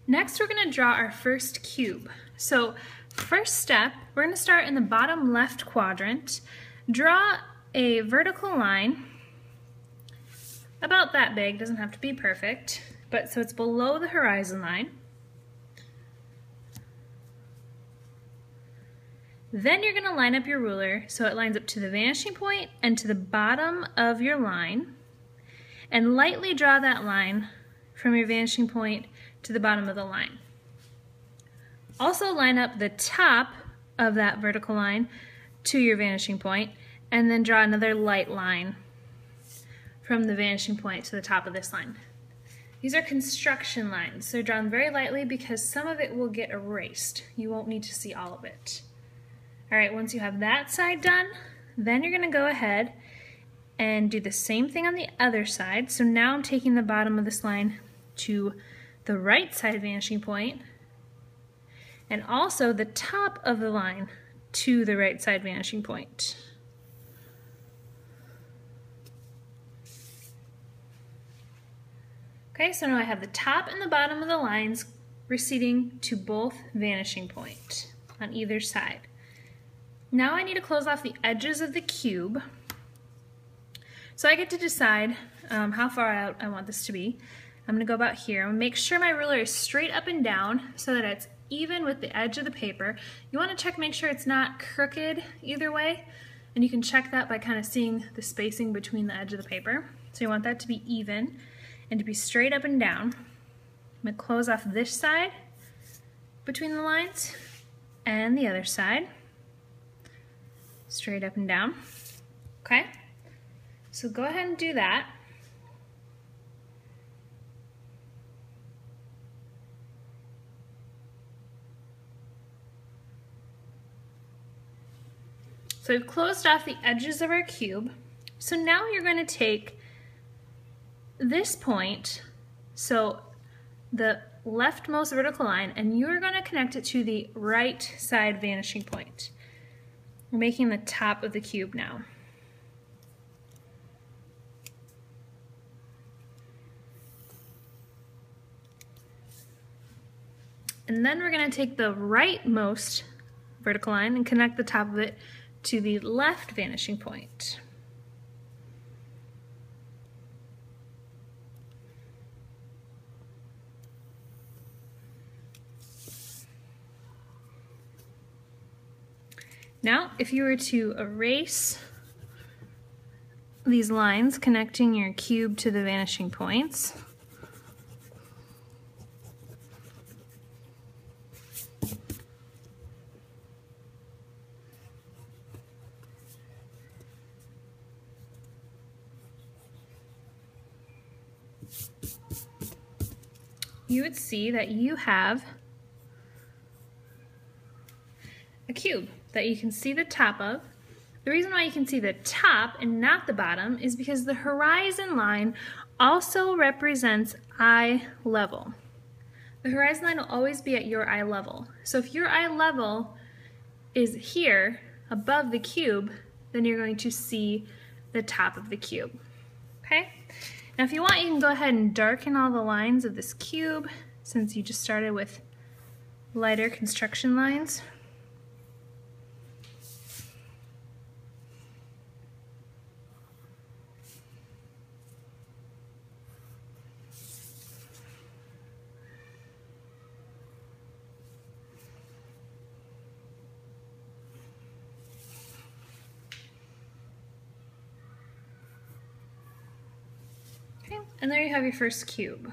Next, we're going to draw our first cube. So first step, we're going to start in the bottom left quadrant. Draw a vertical line about that big, doesn't have to be perfect, but so it's below the horizon line. Then you're going to line up your ruler so it lines up to the vanishing point and to the bottom of your line, and lightly draw that line from your vanishing point to the bottom of the line. Also line up the top of that vertical line to your vanishing point, and then draw another light line from the vanishing point to the top of this line. These are construction lines. They're drawn very lightly because some of it will get erased. You won't need to see all of it. All right, once you have that side done, then you're going to go ahead and do the same thing on the other side. So now I'm taking the bottom of this line to the right side vanishing point, and also the top of the line to the right side vanishing point. Okay, so now I have the top and the bottom of the lines receding to both vanishing point on either side. Now I need to close off the edges of the cube. So I get to decide how far out I want this to be. I'm going to go about here. I'm going to make sure my ruler is straight up and down so that it's even with the edge of the paper. You want to check, make sure it's not crooked either way, and you can check that by kind of seeing the spacing between the edge of the paper. So you want that to be even and to be straight up and down. I'm going to close off this side between the lines and the other side. Straight up and down. Okay? So go ahead and do that. So we've closed off the edges of our cube. So now you're going to take this point, so the leftmost vertical line, and you're going to connect it to the right side vanishing point. We're making the top of the cube now. And then we're going to take the rightmost vertical line and connect the top of it to the left vanishing point. Now, if you were to erase these lines connecting your cube to the vanishing points, you would see that you have a cube that you can see the top of. The reason why you can see the top and not the bottom is because the horizon line also represents eye level. The horizon line will always be at your eye level. So if your eye level is here above the cube, then you're going to see the top of the cube. Okay? Now if you want, you can go ahead and darken all the lines of this cube since you just started with lighter construction lines. Okay, and there you have your first cube.